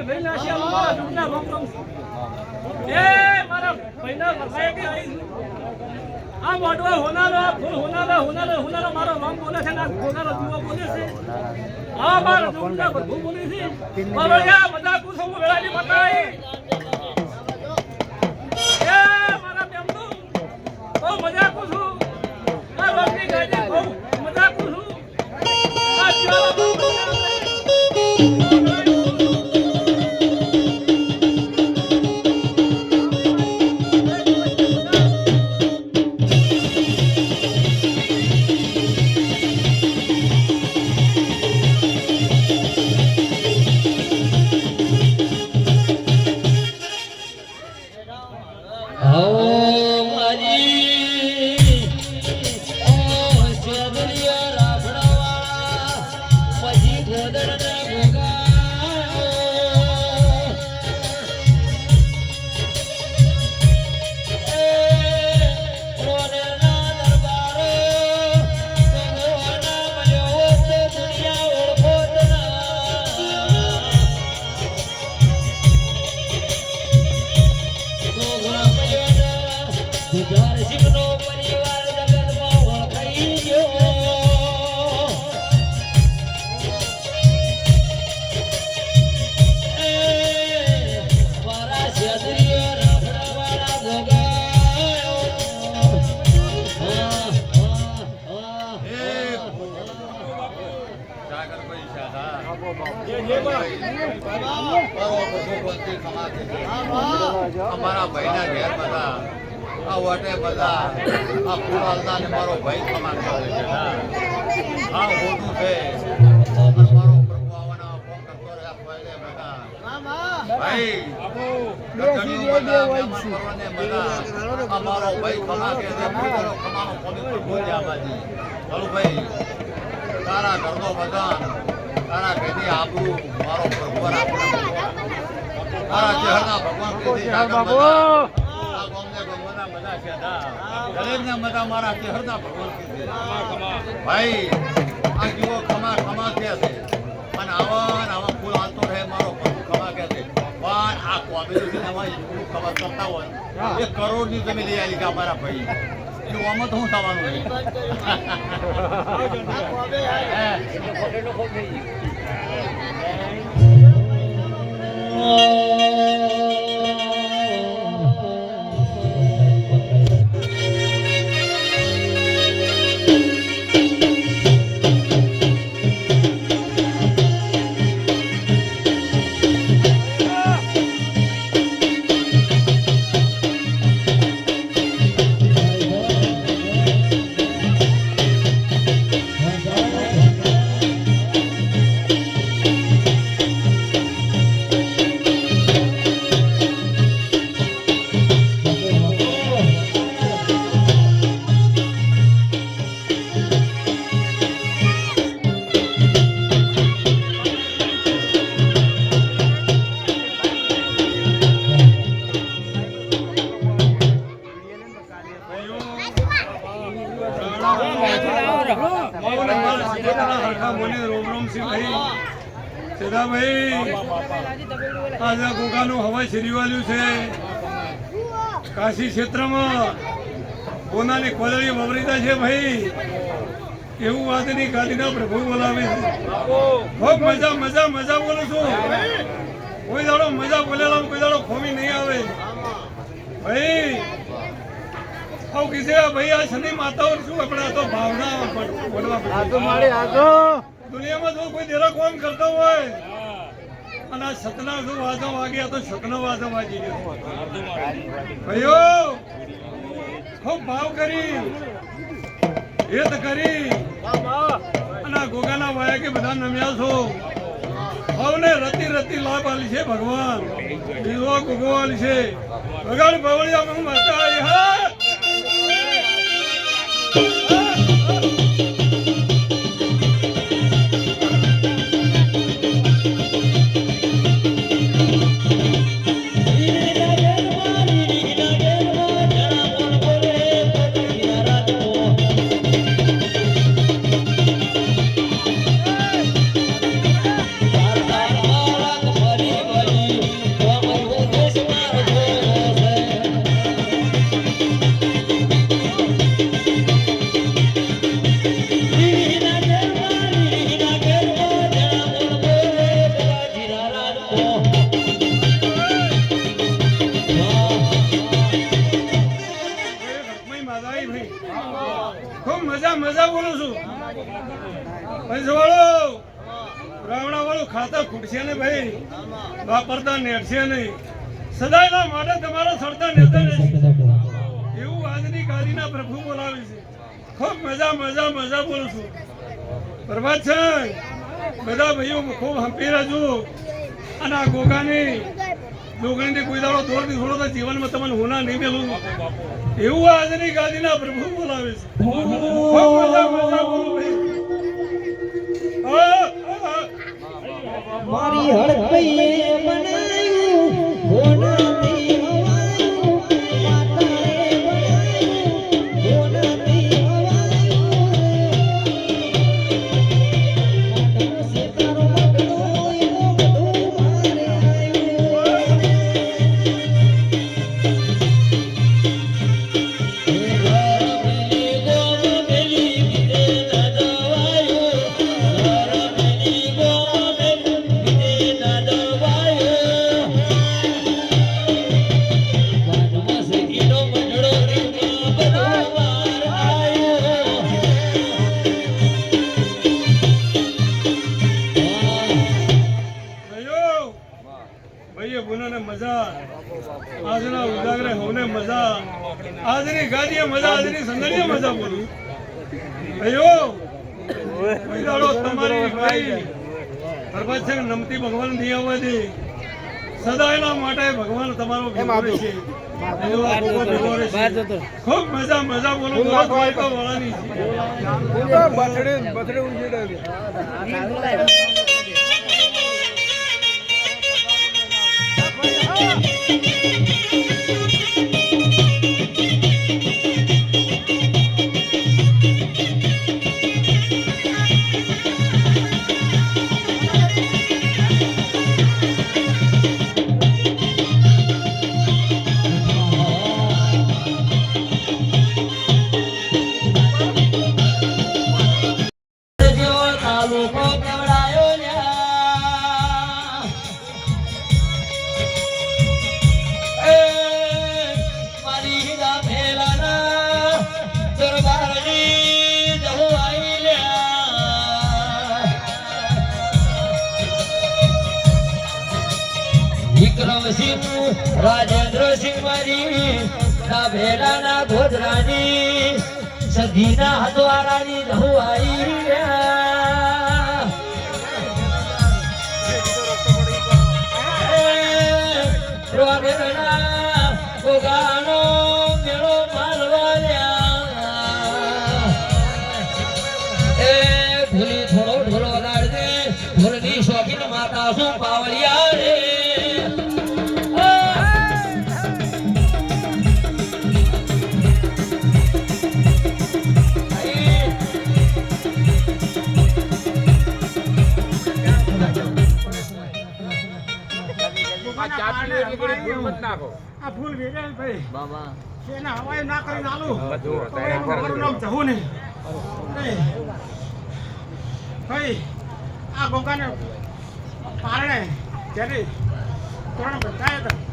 લઈને આશી મારા દુખના રોમ રોમ એ મારા ભાઈના વખાય કે આ મોટવા હોનારો ફૂલ હોનારો મારો રોમ બોલે છે ના હોનારો દીવો બોલે છે આ મારા દુખના બધું બોલે છે મારો યા બધા કુસો વેળાની બતાઈ એ મારા બેમનો બહુ મજા કુછું આ રોમની ગાડી બહુ મજા કુછું આ જીવાલો અમારા ભાઈના ઘેર બધા આ વટે બધા આ પુરાલના ને મારો ભાઈ કમાન કરે છે હા હોતું છે મારો પ્રભુ આવવાના ફોન કરતો રહ્યા પહેલે બધા ભાઈ ઘણી બધા મહેમાન કરવાને બધા અમારો ભાઈ કમા કે છે પૂરો કમાનો પવિત્ર બોલ્યા બાજી ચાલો ભાઈ તારા ઘરનો બધા તારા ઘરની આબરૂ મારો પ્રભુ રાખે તારા ચહેરા ભગવાન કીધી બાબુ આ ગોમને ભગવાનના મજા છે દરેકના મજા મારા ચહેરા ભગવાન કીધી ભાઈ આ જીવો ખમા ખમા કે છે અને આવા ફૂલ હાલતો રહે મારો પ્રભુ ખમા કે છે પણ આ કોબેલું અમારી પૂરું ખબર કરતા હોય 1 કરોડની જમીન લઈ આવી કે અમારા ભાઈ આમાં તો શું થવાનું આજે ગોગાનું હવાઈ શેરીવાલ્યું છે કાશી ક્ષેત્રમાં કોનાની કોદળી વવરીતા છે ભાઈ એવું વાતની ગાદીના પ્રભુ બોલાવે છે ખૂબ મજા મજા મજા બોલું છું કોઈ દાડો મજા બોલેલા કોઈ દાડો ખોમી નહીં આવે ભાઈ આવું કીધે ભાઈ આ શનિ માતાઓ શું આપણે તો ભાવના બોલવા દુનિયામાં જો કોઈ દેરા કોમ કરતો હોય અને આ સતના શું વાજો વાગ્યા તો સતનો વાજો વાગી ગયો ભાઈઓ ખૂબ ભાવ કરી હેત કરી અને આ ગોગાના વાયા કે બધા નમ્યા છો ભાવને રતી રતી લાભ આલી છે ભગવાન બીજો ગોગો આલી છે ભગવાન ભવળિયા હું મસ્તા આવી હા ફરી મજા બોલું છું પૈસા વાળો રાવણા વાળું ખાતા ખૂટશે ને ભાઈ વાપરતા નેટશે નહીં સદાયના માટે તમારા સરતા નેતા રહેશે એવું આજની ગાદીના પ્રભુ બોલાવે છે ખૂબ મજા મજા મજા બોલું છું બરબાદ છે બધા ભાઈઓ ખૂબ હંપી રહેજો અને આ ગોગાની લોગણીથી કોઈ દાડો દોરથી થોડો તો જીવનમાં તમને હોના નહીં મેલું એવું આજની ગાદીના પ્રભુ બોલાવે છે ખૂબ મજા મજા બોલું ભાઈ મારી હડપઈએ બનાયું હોનાથી હવાયું માતાએ બનાયું હોનાથી હવાયું સીતારો મગનો એવો બધું મારે આજના ઉજાગરે હોને મજા આજની ગાદીએ મજા આજની સંદડીએ મજા બોલું ભાઈઓ કોઈ દાડો તમારી ભાઈ બરબાદ છે નમતી ભગવાન નહીં આવવા દે સદાયના માટે ભગવાન તમારો ભેગો રહેશે ખૂબ મજા મજા બોલો વાળાની રાજેન્દ્ર સિંહ મારી ના ભેડા ના ગોધરાની સધીના હદવારાની ધુઆઈ ગોગાનો મેળો માલવાલ્યા એ ભૂલી થોડો ઢોલો વગાડજે ઢોલની શોખીન માતા શું પાવળિયા રે આ ફૂલ વેચાય ભાઈ બાબા એના હવાઈ ના કરીને આલુ મારું નામ જવું નહીં ભાઈ આ ગોગાને પારણે જ્યારે ત્રણ બધાએ